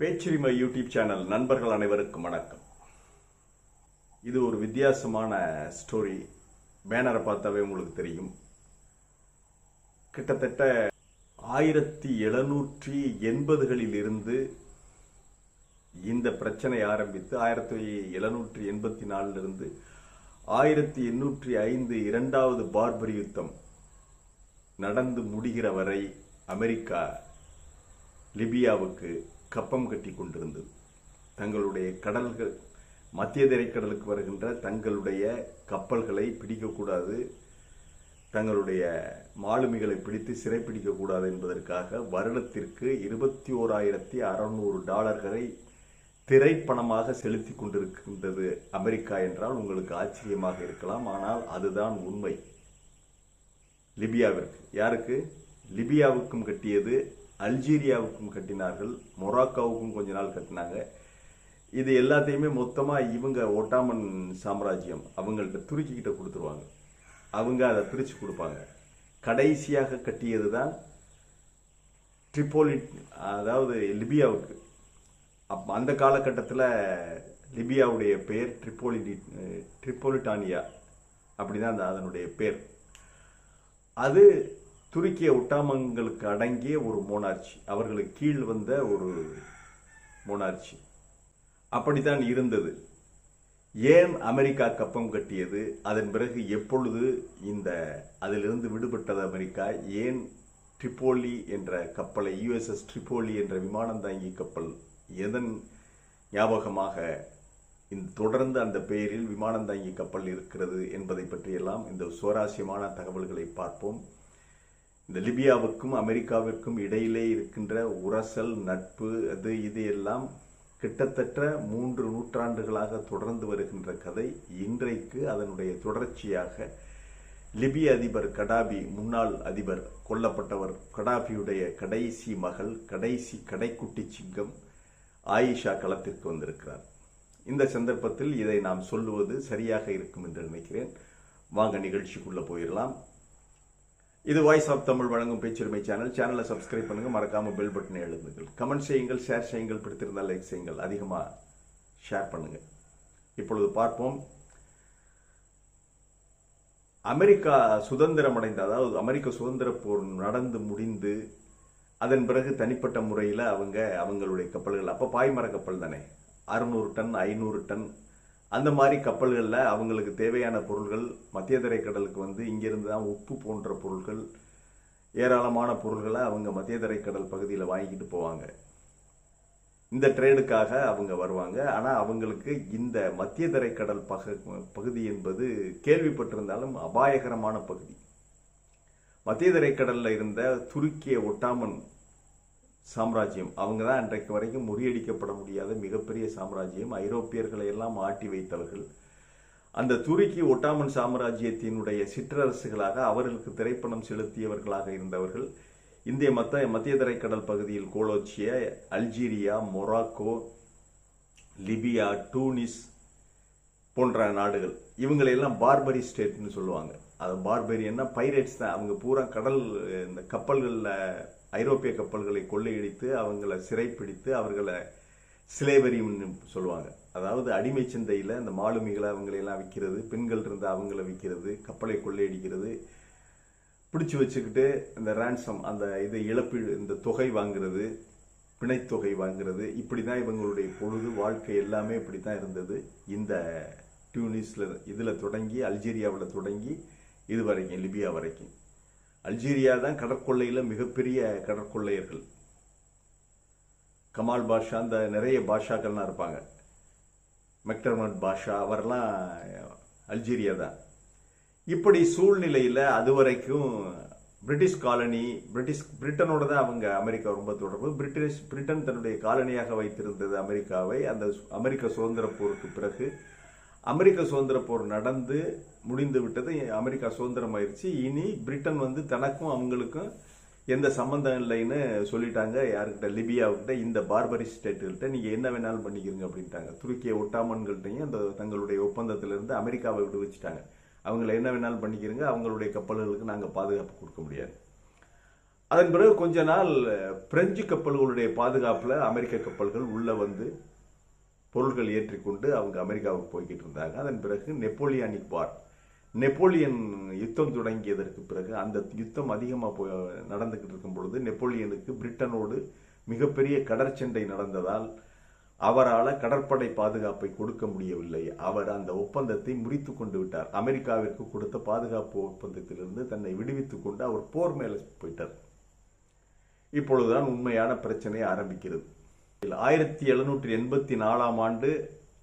பேச்சுரிமை YouTube channel நண்பர்கள் அனைவருக்கும் வணக்கம். இது ஒரு வித்தியாசமான ஸ்டோரி. பேனரை பார்த்தாவே உங்களுக்கு தெரியும். கிட்டத்தட்ட 1780களில் இருந்து இந்த பிரச்சனை ஆரம்பித்து 1784 இருந்து 1805 இரண்டாவது பார்பரி யுத்தம் நடந்து முடிகிற வரை அமெரிக்கா லிபியாவுக்கு கப்பம் கட்டி கொண்டிருந்தது. தங்களுடைய கடல்கள் மத்திய தரைக்கடலுக்கு வருகின்ற தங்களுடைய கப்பல்களை பிடிக்கக்கூடாது, தங்களுடைய மாலுமிகளை பிடித்து சிறைப்பிடிக்கக்கூடாது என்பதற்காக வருடத்திற்கு $21,600 திரைப்பணமாக செலுத்தி கொண்டிருக்கின்றது அமெரிக்கா என்றால் உங்களுக்கு ஆச்சரியமாக இருக்கலாம். ஆனால் அதுதான் உண்மை. லிபியாவிற்கு, யாருக்கு? லிபியாவுக்கும் கட்டியது, அல்ஜீரியாவுக்கும் கட்டினார்கள், மொராக்கோவுக்கும் கொஞ்ச நாள் கட்டினாங்க. இது எல்லாத்தையுமே மொத்தமா இவங்க ஒட்டாமன் சாம்ராஜ்யம் அவங்கள்ட்ட துருக்கிக்கிட்ட கொடுத்துருவாங்க. அவங்க அதை பிரிச்சு கொடுப்பாங்க. கடைசியாக கட்டியது தான் ட்ரிப்போலி, அதாவது லிபியாவுக்கு. அந்த காலகட்டத்தில் லிபியாவுடைய பெயர் ட்ரிப்போலிட்டானியா, அப்படிதான் அதனுடைய பேர். அது துருக்கிய ஒட்டாமங்களுக்கு அடங்கிய ஒரு மோனார்ச்சி, அவர்களுக்கு கீழ் வந்த ஒரு மோனார்ச்சி. அப்படித்தான் இருந்தது. ஏன் அமெரிக்கா கப்பம் கட்டியது? அதன் பிறகு எப்பொழுது அதிலிருந்து விடுபட்டது அமெரிக்கா? ஏன் ட்ரிப்போலி என்ற கப்பலை, USS ட்ரிப்போலி என்ற விமானம் தாங்கி கப்பல் எதன் ஞாபகமாக தொடர்ந்து அந்த பெயரில் விமானம் தாங்கி கப்பல் இருக்கிறது என்பதை பற்றியெல்லாம் இந்த சுவாரஸ்யமான தகவல்களை பார்ப்போம். இந்த லிபியாவுக்கும் அமெரிக்காவிற்கும் இடையிலே இருக்கின்ற உரசல், நட்பு, இது எல்லாம் கிட்டத்தட்ட 3 நூற்றாண்டுகளாக தொடர்ந்து வருகின்ற கதை. இன்றைக்கு அதனுடைய தொடர்ச்சியாக லிபிய அதிபர் கடாபி, முன்னாள் அதிபர், கொல்லப்பட்டவர் கடாபியுடைய கடைசி மகள், கடைசி கடைக்குட்டி சிங்கம் ஆயிஷா களத்திற்கு வந்திருக்கிறார். இந்த சந்தர்ப்பத்தில் இதை நாம் சொல்லுவது சரியாக இருக்கும் என்று நினைக்கிறேன். வாங்க நிகழ்ச்சிக்குள்ள போயிடலாம். இது வாய்ஸ் ஆஃப் தமிழ் வழங்கும் பேச்சுரிமை சேனல். சேனலை சப்ஸ்கிரைப் பண்ணுங்க, மறக்காம பெல் பட்டனை எழுதுங்கள், கமெண்ட் செய்யுங்கள், ஷேர் செய்யுங்கள், பிடித்திருந்தால் லைக் செய்யுங்கள், அதிகமா ஷேர் பண்ணுங்க. இப்பொழுது பார்ப்போம். அமெரிக்கா சுதந்திரம் அடைந்த, அதாவது அமெரிக்க சுதந்திர போர் நடந்து முடிந்து அதன் பிறகு தனிப்பட்ட முறையில் அவங்களுடைய கப்பல்கள், அப்ப பாய்மர கப்பல் தானே, 600 டன் 500 டன் அந்த மாதிரி கப்பல்களில் அவங்களுக்கு தேவையான பொருள்கள் மத்திய தரைக்கடலுக்கு வந்து இங்கிருந்து தான் உப்பு போன்ற பொருட்கள், ஏராளமான பொருள்களை அவங்க மத்திய தரைக்கடல் பகுதியில் வாங்கிக்கிட்டு போவாங்க. இந்த ட்ரேடுக்காக அவங்க வருவாங்க. ஆனால் அவங்களுக்கு இந்த மத்திய தரைக்கடல் பகுதி என்பது கேள்விப்பட்டிருந்தாலும் அபாயகரமான பகுதி. மத்திய தரைக்கடலில் இருந்த துருக்கிய ஒட்டாமன் சாம்ராஜ்யம், அவங்க தான் அன்றைக்கு வரைக்கும் முறியடிக்கப்பட முடியாத மிகப்பெரிய சாம்ராஜ்யம். ஐரோப்பியர்களை எல்லாம் ஆட்டி வைத்தவர்கள். அந்த துருக்கி ஒட்டாமன் சாம்ராஜ்யத்தினுடைய சிற்றரசுகளாக அவர்களுக்கு திரைப்பணம் செலுத்தியவர்களாக இருந்தவர்கள் மத்திய தரைக்கடல் பகுதியில் கோலோச்சிய அல்ஜீரியா, மொராக்கோ, லிபியா, டூனிஸ் போன்ற நாடுகள். இவங்களையெல்லாம் பார்பரி ஸ்டேட்னு சொல்லுவாங்க. அது பார்பரியன்னா பைரேட்ஸ் தான். அவங்க பூரா கடல், இந்த கப்பல்களில் ஐரோப்பிய கப்பல்களை கொள்ளையடித்து அவங்களை சிறைப்பிடித்து அவர்களை ஸ்லேவரின்னு சொல்லுவாங்க. அதாவது அடிமை சந்தையில் இந்த மாலுமிகளை அவங்களையெல்லாம் விற்கிறது, பெண்கள் இருந்து அவங்கள விற்கிறது, கப்பலை கொள்ளையடிக்கிறது, பிடிச்சி வச்சுக்கிட்டு இந்த ரான்சம், அந்த இழப்பீடு, இந்த தொகை வாங்குறது, பிணைத்தொகை வாங்குறது, இப்படி தான் இவங்களுடைய பொழுது வாழ்க்கை எல்லாமே இப்படி தான் இருந்தது. இந்த டியூனிஸில் இதில் தொடங்கி, அல்ஜீரியாவில் தொடங்கி இது வரைக்கும், லிபியா வரைக்கும். அல்ஜீரியா தான் கடற்கொள்ளையில் மிகப்பெரிய கடற்கொள்ளையர்கள். கமால் பாஷா, அந்த நிறைய பாஷாக்கள்லாம் இருப்பாங்க, மெக்டர்மட் பாஷா, அவரெல்லாம் அல்ஜீரியா தான். இப்படி சூழ்நிலையில் அதுவரைக்கும் பிரிட்டிஷ் காலனி, பிரிட்டனோட தான் அவங்க அமெரிக்கா ரொம்ப தொடர்பு. பிரிட்டன் தன்னுடைய காலனியாக வைத்திருந்தது அமெரிக்காவை. அந்த அமெரிக்க சுதந்திர போருக்கு பிறகு அமெரிக்க சுதந்திர போர் நடந்து முடிந்து விட்டது. அமெரிக்கா சுதந்திரம் ஆயிடுச்சு. இனி பிரிட்டன் வந்து தனக்கும் அவங்களுக்கும் எந்த சம்பந்தம் இல்லைன்னு சொல்லிட்டாங்க. யாருக்கிட்ட? லிபியாவுக்கிட்ட, இந்த பார்பரி ஸ்டேட்டுகள்கிட்ட நீங்க என்ன வேணாலும் பண்ணிக்கிறீங்க அப்படின்ட்டாங்க. துருக்கிய ஒட்டாமன்கள்ட்டையும் அந்த தங்களுடைய ஒப்பந்தத்திலிருந்து அமெரிக்காவை விடுவிச்சுட்டாங்க. அவங்கள என்ன வேணாலும் பண்ணிக்கிறீங்க, அவங்களுடைய கப்பல்களுக்கு நாங்கள் பாதுகாப்பு கொடுக்க முடியாது. அதன் பிறகு கொஞ்ச நாள் பிரெஞ்சு கப்பல்களுடைய பாதுகாப்புல அமெரிக்க கப்பல்கள் உள்ள வந்து பொருட்கள் ஏற்றிக்கொண்டு அவங்க அமெரிக்காவுக்கு போய்கிட்டு இருந்தாங்க. அதன் பிறகு நெப்போலியானிக் வார், நெப்போலியன் யுத்தம் தொடங்கியதற்கு பிறகு அந்த யுத்தம் அதிகமாக நடந்துகிட்டு இருக்கும் பொழுது நெப்போலியனுக்கு பிரிட்டனோடு மிகப்பெரிய கடற்சண்டை நடந்ததால் அவரால் கடற்படை பாதுகாப்பை கொடுக்க முடியவில்லை. அவர் அந்த ஒப்பந்தத்தை முறித்து கொண்டு விட்டார். அமெரிக்காவிற்கு கொடுத்த பாதுகாப்பு ஒப்பந்தத்திலிருந்து தன்னை விடுவித்துக் கொண்டு அவர் போர் மேல போயிட்டார். இப்பொழுதுதான் உண்மையான பிரச்சனை ஆரம்பிக்கிறது. 1784 ஆண்டு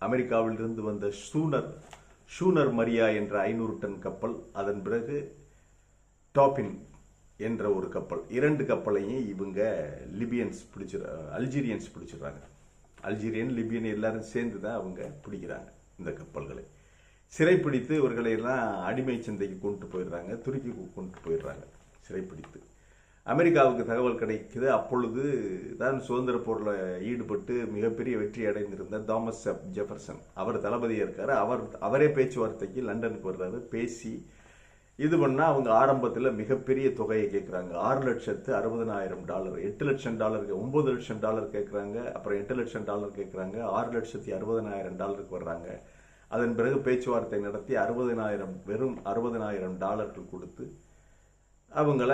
அமெரிக்காவில் இருந்து வந்த ஷூனர் மரியா என்ற 500 டன் கப்பல், அதன் பிறகு டாபின் என்ற ஒரு கப்பல், 2 கப்பலையும் இவங்க அல்ஜீரியன்ஸ் பிடிச்சிடறாங்க. அல்ஜீரியன் லிபியன் எல்லாரும் சேர்ந்து தான் அவங்க பிடிக்கிறாங்க. இந்த கப்பல்களை சிறைப்பிடித்து இவர்களை எல்லாம் அடிமை சந்தைக்கு கொண்டு போயிடுறாங்க, துருக்கிக்கு கொண்டு போயிடுறாங்க சிறைப்பிடித்து. அமெரிக்காவுக்கு தகவல் கிடைக்குது. அப்பொழுது தான் சுதந்திர போரில் ஈடுபட்டு மிகப்பெரிய வெற்றி அடைந்திருந்த தாமஸ் ஜெஃபர்சன் அவர் தளபதியாக இருக்காரு. அவரே பேச்சுவார்த்தைக்கு லண்டனுக்கு வர்றாரு. பேசி இது பண்ணா அவங்க ஆரம்பத்தில் மிகப்பெரிய தொகையை கேட்குறாங்க. $6,60,000, $8 லட்சம், $9 லட்சம் கேட்குறாங்க. அப்புறம் $8 லட்சம் கேட்குறாங்க. $6,60,000 வர்றாங்க. அதன் பிறகு பேச்சுவார்த்தை நடத்தி வெறும் $60,000 கொடுத்து அவங்கள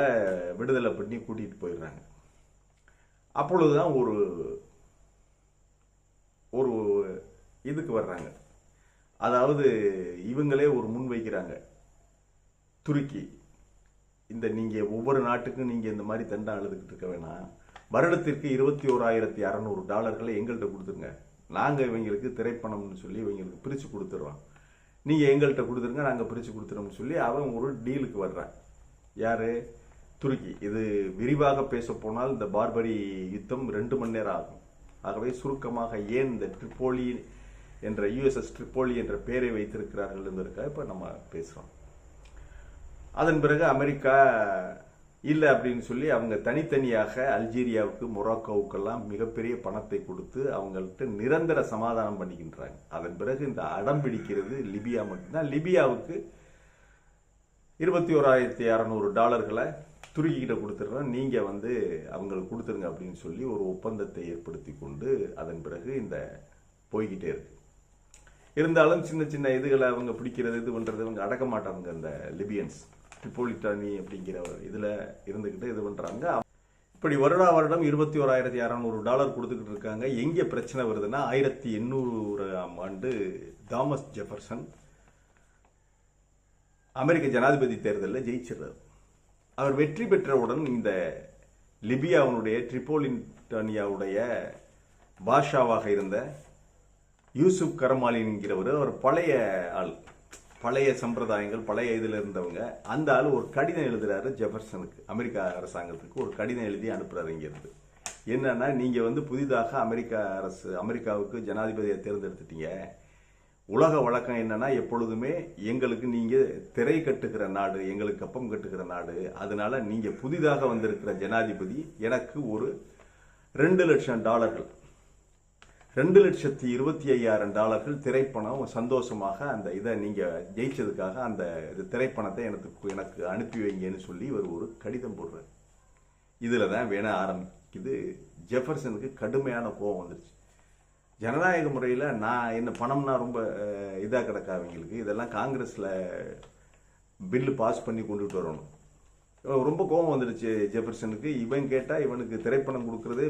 விடுதலை பண்ணி கூட்டிட்டு போயிடுறாங்க. அப்பொழுதுதான் ஒரு இதுக்கு வர்றாங்க. அதாவது இவங்களே ஒரு முன் வைக்கிறாங்க. துருக்கி, இந்த நீங்க ஒவ்வொரு நாட்டுக்கும் நீங்க இந்த மாதிரி தண்டா எழுதுகிட்டு இருக்க வேணாம், வருடத்திற்கு $21,600 எங்கள்கிட்ட கொடுத்துருங்க, நாங்க இவங்களுக்கு திரைப்பணம்னு சொல்லி இவங்களுக்கு பிரிச்சு கொடுத்துடுறோம், நீங்க எங்கள்கிட்ட கொடுத்துருங்க, நாங்க பிரிச்சு கொடுத்துறோம்னு சொல்லி அவன் ஒரு டீலுக்கு வர்றான். யாரு? துருக்கி. இது விரிவாக பேச போனால் இந்த பார்பரி யுத்தம் 2 மணி நேரம் ஆகும். ஆகவே சுருக்கமாக ஏன் இந்த ட்ரிப்போலி என்ற USS ட்ரிப்போலி என்ற பெயரை வைத்திருக்கிறார்கள் என்பதற்காக இப்ப நம்ம பேசுறோம். அதன் பிறகு அமெரிக்கா இல்லை அப்படின்னு சொல்லி அவங்க தனித்தனியாக அல்ஜீரியாவுக்கு, மொராக்கோவுக்கெல்லாம் மிகப்பெரிய பணத்தை கொடுத்து அவங்கள்ட்ட நிரந்தர சமாதானம் பண்ணிக்கின்றாங்க. அதன் பிறகு இந்த அடம் பிடிக்கிறது லிபியா மட்டும்தான். லிபியாவுக்கு $21,600 துருக்கி கிட்ட கொடுத்துடுறோம், நீங்க வந்து அவங்களுக்கு கொடுத்துருங்க அப்படின்னு சொல்லி ஒரு ஒப்பந்தத்தை ஏற்படுத்தி கொண்டு அதன் பிறகு இந்த போய்கிட்டே இருக்கு. இருந்தாலும் சின்ன சின்ன இதுகளை அவங்க பிடிக்கிறது, இது பண்றது அவங்க அடக்க மாட்டாங்க. இந்த லிபியன்ஸ் ட்ரிப்போலிட்டானி அப்படிங்கிற இதுல இருந்துகிட்டு இது பண்றாங்க. இப்படி வருடம் $21,600 கொடுத்துக்கிட்டு இருக்காங்க. எங்க பிரச்சனை வருதுன்னா 1800ஆம் ஆண்டு தாமஸ் ஜெஃபர்சன் அமெரிக்க ஜனாதிபதி தேர்தலில் ஜெயிச்சிடுறார். அவர் வெற்றி பெற்றவுடன் இந்த லிபியாவுடைய ட்ரிப்போலிட்டானியாவுடைய பாஷாவாக இருந்த யூசுப் கரமாலின் என்கிறவர், அவர் பழைய ஆள், பழைய சம்பிரதாயங்கள், பழைய இதில் இருந்தவங்க. அந்த ஆள் ஒரு கடிதம் எழுதுறாரு ஜெஃபர்சனுக்கு, அமெரிக்கா அரசாங்கத்துக்கு ஒரு கடிதம் எழுதி அனுப்புறாரு. இங்கிருந்து என்னன்னா, நீங்க வந்து புதிதாக அமெரிக்காவுக்கு ஜனாதிபதியை தேர்ந்தெடுத்துட்டீங்க, உலக வழக்கம் என்னன்னா எப்பொழுதுமே எங்களுக்கு நீங்க திரை கட்டுகிற நாடு, எங்களுக்கு கப்பம் கட்டுகிற நாடு, அதனால நீங்க புதிதாக வந்திருக்கிற ஜனாதிபதி எனக்கு ஒரு $2 லட்சம், $2,25,000 திரைப்பணம் சந்தோஷமாக அந்த இதை நீங்க ஜெயிச்சதுக்காக அந்த திரைப்பணத்தை எனக்கு அனுப்பி வைங்கன்னு சொல்லி இவர் ஒரு கடிதம் போடுறார். இதுலதான் வேண ஆரம்பிக்குது. ஜெஃபர்சனுக்கு கடுமையான கோபம் வந்துருச்சு. ஜனநாயக முறையில் நான் என்ன பணம்னா ரொம்ப இதாக கிடக்கா அவங்களுக்கு, இதெல்லாம் காங்கிரஸில் பில்லு பாஸ் பண்ணி கொண்டுட்டு வரணும். ரொம்ப கோபம் வந்துடுச்சு ஜெஃபர்சனுக்கு. இவன் கேட்டால் இவனுக்கு திரைப்பணம் கொடுக்கறதே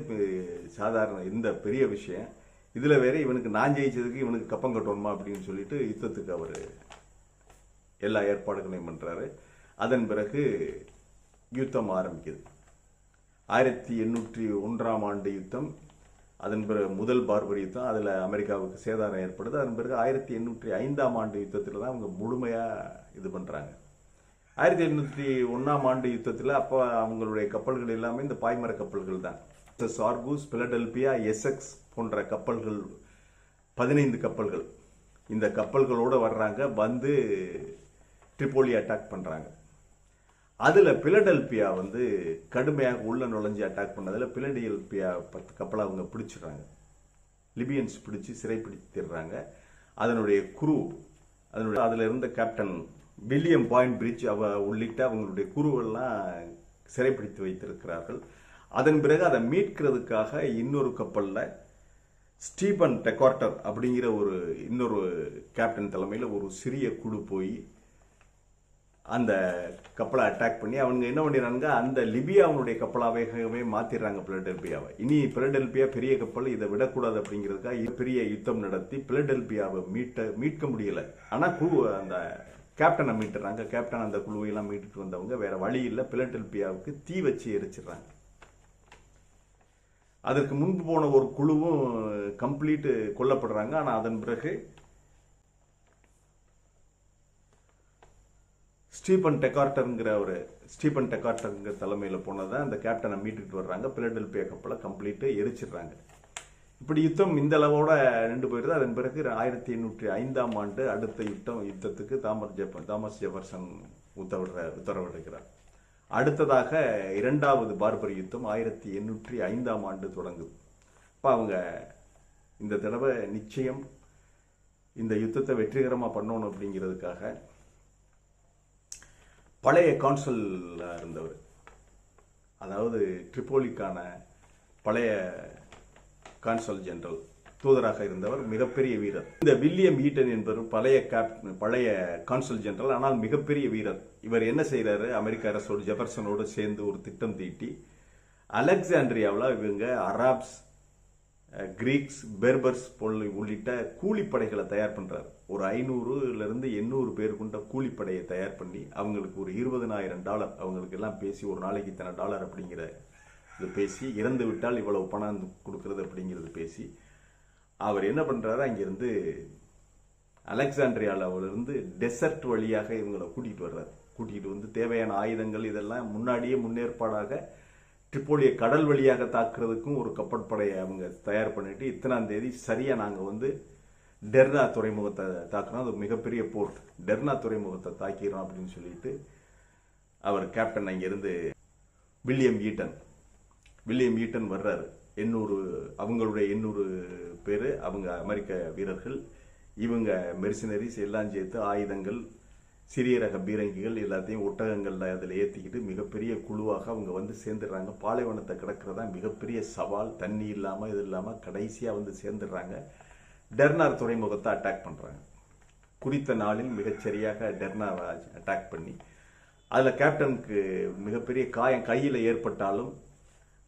சாதாரண இந்த பெரிய விஷயம், இதில் வேற இவனுக்கு நான் ஜெயிச்சதுக்கு இவனுக்கு கப்பம் கட்டணுமா அப்படின்னு சொல்லிட்டு யுத்தத்துக்கு அவர் எல்லா ஏற்பாடுகளையும் பண்ணுறாரு. அதன் பிறகு யுத்தம் ஆரம்பிக்குது. 1801ஆம் ஆண்டு யுத்தம். அதன் பிறகு முதல் பார்பரி யுத்தம், அதில் அமெரிக்காவுக்கு சேதாரம் ஏற்படுது. அதன் பிறகு 1805ஆம் ஆண்டு யுத்தத்தில் தான் அவங்க முழுமையாக இது பண்ணுறாங்க. 1801ஆம் ஆண்டு யுத்தத்தில் அப்போ அவங்களுடைய கப்பல்கள் எல்லாமே இந்த பாய்மர கப்பல்கள் தான். ஆர்கூஸ், பிலடெல்பியா, எசெக்ஸ் போன்ற கப்பல்கள், 15 கப்பல்கள் இந்த கப்பல்களோடு வர்றாங்க. வந்து ட்ரிப்போலி அட்டாக் பண்ணுறாங்க. அதுல பிலடெல்பியா வந்து கடுமையாக உள்ள நுழைஞ்சு அட்டாக் பண்ணதுல பிலடெல்பியா 10 கப்பலை அவங்க பிடிச்சிடுறாங்க. லிபியன்ஸ் பிடிச்சு சிறைப்பிடித்திடுறாங்க. அதனுடைய குரூ, அதுல இருந்த கேப்டன் வில்லியம் பாயிண்ட் பிரிட்ஜ் உள்ளிட்ட அவங்களுடைய குருவெல்லாம் சிறைப்பிடித்து வைத்திருக்கிறார்கள். அதன் பிறகு அதை மீட்கிறதுக்காக இன்னொரு கப்பல்ல ஸ்டீபன் டெகார்டர் அப்படிங்கிற இன்னொரு கேப்டன் தலைமையில் ஒரு சிறிய குழு போய் அந்த கப்பலை அட்டாக் பண்ணி அவங்க என்ன பண்ணிடுறாங்க, அந்த லிபியாவுடைய கப்பலாகவே மாத்திடுறாங்க பிலடெல்பியாவை. இனி பிலடெல்பியா பெரிய கப்பல், இதை விடக்கூடாது அப்படிங்கிறதுக்காக பெரிய யுத்தம் நடத்தி பிலடெல்பியாவை மீட்க முடியல. ஆனா அந்த கேப்டனை மீட்டுறாங்க. கேப்டன் அந்த குழுவையெல்லாம் மீட்டுட்டு வந்தவங்க வேற வழி இல்லை, பிலடெல்பியாவுக்கு தீ வச்சு எரிச்சிடுறாங்க. அதற்கு முன்பு போன ஒரு குழுவும் கம்ப்ளீட் கொல்லப்படுறாங்க. ஆனா அதன் பிறகு ஸ்டீபன் டெகார்டருங்கிற தலைமையில் போனதை அந்த கேப்டனை மீட்டுட்டு வர்றாங்க. பிலடெல்பியா கப்பலை கம்ப்ளீட்டு எரிச்சிடுறாங்க. இப்படி யுத்தம் இந்த அளவோட நின்று போயிடுது. அதன் பிறகு 1805ஆம் ஆண்டு அடுத்த யுத்தத்துக்கு தாமஸ் ஜெஃபர்சன் உத்தரவிடுகிறார். அடுத்ததாக இரண்டாவது பார்பரி யுத்தம் 1805ஆம் ஆண்டு தொடங்குது. இப்போ அவங்க இந்த தடவை நிச்சயம் இந்த யுத்தத்தை வெற்றிகரமாக பண்ணணும் அப்படிங்கிறதுக்காக பழைய கான்சல் இருந்தவர், அதாவது ட்ரிப்போலிக்கான பழைய கான்சல் ஜெனரல் தூதராக இருந்தவர், மிகப்பெரிய வீரர். இந்த வில்லியம் ஈட்டன் என்பவர் பழைய கான்சல் ஜெனரல், ஆனால் மிகப்பெரிய வீரர். இவர் என்ன செய்யறாரு, அமெரிக்க அரசோடு ஜெஃபர்சனோடு சேர்ந்து ஒரு திட்டம் தீட்டி அலெக்சாண்ட்ரியாவில் இவங்க அராப்ஸ், கிரீக்ஸ், பெர்பர்ஸ் உள்ளிட்ட கூலிப்படைகளை தயார் பண்றாரு. ஒரு 500 to 800 பேர் கொண்ட கூலிப்படையை தயார் பண்ணி அவங்களுக்கு ஒரு $20,000 அவங்களுக்கு எல்லாம் பேசி ஒரு நாளைக்கு இத்தனை டாலர் அப்படிங்கிற இது பேசி, இறந்து விட்டால் இவ்வளவு பணம் கொடுக்கறது அப்படிங்கிறது பேசி அவர் என்ன பண்றாரு, அங்கிருந்து அலெக்சாண்ட்ரியாவிலிருந்து டெசர்ட் வழியாக இவங்களை கூட்டிட்டு வர்றாரு. கூட்டிட்டு வந்து தேவையான ஆயுதங்கள் இதெல்லாம் முன்னாடியே முன்னேற்பாடாக ட்ரிப்போலியை கடல் வழியாக தாக்குறதுக்கும் ஒரு கப்பற்படையை அவங்க தயார் பண்ணிட்டு, இத்தனாம் தேதி சரியா நாங்க வந்து டெர்னா துறைமுகத்தை தாக்குறோம், அது மிகப்பெரிய போர்ட், டெர்னா துறைமுகத்தை தாக்கிறோம் அப்படின்னு சொல்லிட்டு அவர் கேப்டன் அங்கிருந்து வில்லியம் ஈட்டன் வர்றாரு. அவங்களுடைய 800 பேரு, அவங்க அமெரிக்க வீரர்கள், இவங்க மெர்சினரிஸ் எல்லாம் சேர்த்து ஆயுதங்கள், சிறிய ரக பீரங்கிகள் எல்லாத்தையும் ஒட்டகங்கள்ல அதில் ஏற்றிக்கிட்டு மிகப்பெரிய குழுவாக அவங்க வந்து சேர்ந்துடுறாங்க. பாலைவனத்தை கிடக்கிறதா மிகப்பெரிய சவால், தண்ணி இல்லாமல் இது இல்லாமல் கடைசியாக வந்து சேர்ந்துடுறாங்க. டெர்னார் துறைமுகத்தை அட்டாக் பண்ணுறாங்க. குறித்த நாளில் மிகச்சரியாக டெர்னாவை அட்டாக் பண்ணி அதில் கேப்டனுக்கு மிகப்பெரிய காயம் கையில் ஏற்பட்டாலும்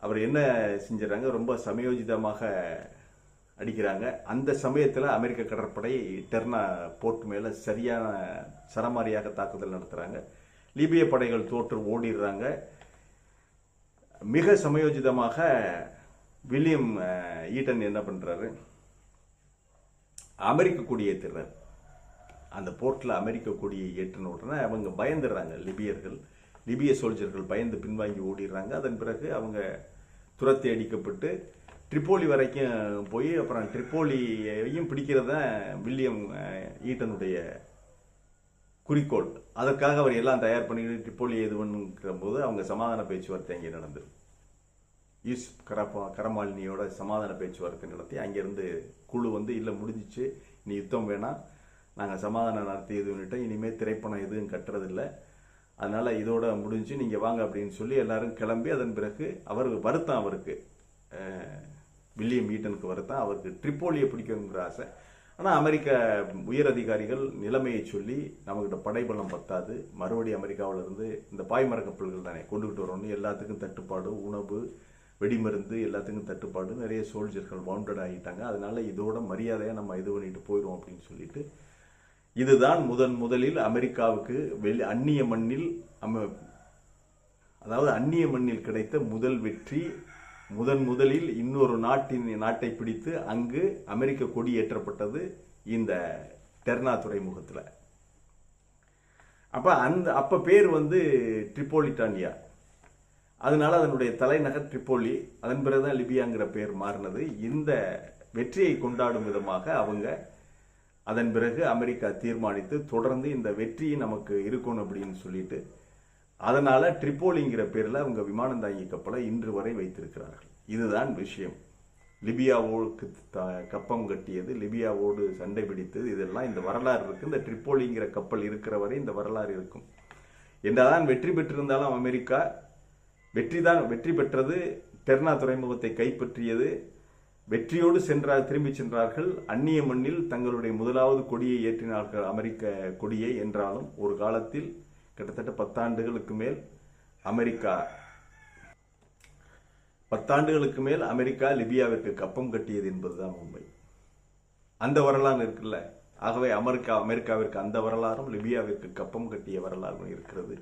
அவர் என்ன செஞ்சிடறாங்க, ரொம்ப சமயோஜிதமாக அடிக்கிறாங்க. அந்த சமயத்தில் அமெரிக்க கடற்படை டெர்னா போர்ட் மேலே சரியான சரமாரியாக தாக்குதல் நடத்துகிறாங்க. லிபிய படைகள் தோற்று ஓடிடுறாங்க. மிக சமயோஜிதமாக வில்லியம் ஈட்டன் என்ன பண்ணுறாரு, அமெரிக்க கொடியை ஏற்றுறாரு. அந்த போர்ட்டில் அமெரிக்க கொடியை ஏற்றின உடனே அவங்க பயந்துடுறாங்க. லிபிய சோல்ஜர்கள் பயந்து பின்வாங்கி ஓடிடுறாங்க. அதன் பிறகு அவங்க துரத்தி அடிக்கப்பட்டு ட்ரிப்போலி வரைக்கும் போய் அப்புறம் ட்ரிப்போலியையும் பிடிக்கிறத வில்லியம் ஈட்டனுடைய குறிக்கோள். அதற்காக அவர் எல்லாம் தயார் பண்ணிக்கிட்டு ட்ரிப்போலி எதுவுங்கிற போது அவங்க சமாதான பேச்சுவார்த்தை அங்கே நடந்தது. யூசுப் கரமாலினியோட சமாதான பேச்சுவார்த்தை நடத்தி அங்கிருந்து குழு வந்து இல்லை முடிஞ்சிச்சு, இனி யுத்தம் வேணாம், நாங்கள் சமாதானம் நடத்தி எதுன்னுட்டு இனிமேல் திரைப்பணம் எதுவும் கட்டுறதில்லை, அதனால இதோட முடிஞ்சு நீங்கள் வாங்க அப்படின்னு சொல்லி எல்லாரும் கிளம்பி, அதன் பிறகு அவருக்கு வில்லியம் ஈட்டனுக்கு வருத்தான், அவருக்கு ட்ரிப்போலியை பிடிக்கணுங்கிற ஆசை. ஆனால் அமெரிக்க உயர் அதிகாரிகள் நிலைமையை சொல்லி நம்மகிட்ட படைபலம் பத்தாது, மறுபடியும் அமெரிக்காவிலிருந்து இந்த பாய்மர கப்பல்கள் தானே கொண்டுகிட்டு வரணும்னு எல்லாத்துக்கும் தட்டுப்பாடு, உணவு, வெடிமருந்து எல்லாத்துக்கும் தட்டுப்பாடு, நிறைய சோல்ஜர்கள் வவுண்டட் ஆகிட்டாங்க. அதனால இதோட மரியாதையாக நம்ம இது பண்ணிட்டு போயிடுவோம் அப்படின்னு சொல்லிட்டு, இதுதான் முதலில் அமெரிக்காவுக்கு அந்நிய மண்ணில் கிடைத்த முதல் வெற்றி. முதலில் இன்னொரு நாட்டை பிடித்து அங்கு அமெரிக்க கொடி ஏற்றப்பட்டது இந்த டெர்னா துறைமுகத்தில். அப்ப பேர் வந்து ட்ரிப்போலிட்டானியா, அதனால அதனுடைய தலைநகர் ட்ரிப்போலி. அதன் பிறகுதான் லிபியாங்கிற பேர் மாறினது. இந்த வெற்றியை கொண்டாடும் விதமாக அவங்க அதன் பிறகு அமெரிக்கா தீர்மானித்து தொடர்ந்து இந்த வெற்றி நமக்கு இருக்கணும் அப்படின்னு சொல்லிட்டு, அதனால ட்ரிப்போலிங்கிற பேர்ல அவங்க விமானம் தாங்கி கப்பலை இன்று வரை வைத்திருக்கிறார்கள். இதுதான் விஷயம். லிபியாவோடு கப்பம் கட்டியது, லிபியாவோடு சண்டை பிடித்தது, இதெல்லாம் இந்த வரலாறு இருக்கு. இந்த ட்ரிப்போலிங்கிற கப்பல் இருக்கிற வரை இந்த வரலாறு இருக்கும். என்னதான் வெற்றி பெற்றிருந்தாலும் அமெரிக்கா வெற்றி பெற்றது. டெர்னா துறைமுகத்தை கைப்பற்றியது. வெற்றியோடு திரும்பி சென்றார்கள். அந்நிய மண்ணில் தங்களுடைய முதலாவது கொடியை ஏற்றினார்கள், அமெரிக்க கொடியை. என்றாலும் ஒரு காலத்தில் கிட்டத்தட்ட 10 ஆண்டுகளுக்கு மேல் அமெரிக்கா லிபியாவிற்கு கப்பம் கட்டியது என்பதுதான் உண்மை. அந்த வரலாறு இருக்குல்ல. ஆகவே அமெரிக்காவிற்கு அந்த வரலாறும் லிபியாவிற்கு கப்பம் கட்டிய வரலாறும் இருக்கிறது.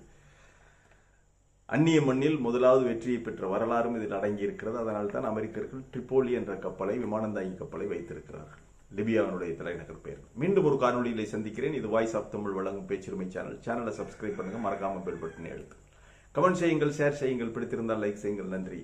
அந்நிய மண்ணில் முதலாவது வெற்றியை பெற்ற வரலாறும் இதில் அடங்கி இருக்கிறது. அதனால் தான் அமெரிக்கர்கள் ட்ரிபோலி என்ற கப்பலை, விமானந்தாங்கி கப்பலை வைத்திருக்கிறார்கள், லிபியாவினுடைய தலைநகர் பெயர். மீண்டும் ஒரு காணொலியிலே சந்திக்கிறேன். இது வாய்ஸ் ஆஃப் தமிழ் வழங்கும் பேச்சுரிமை சேனலை சப்ஸ்கிரைப் பண்ணுங்க, மறக்காம பெல் பட்டனை அழுத்து, கமெண்ட் செய்யுங்கள், ஷேர் செய்யுங்கள், பிடித்திருந்தால் லைக் செய்யுங்கள். நன்றி.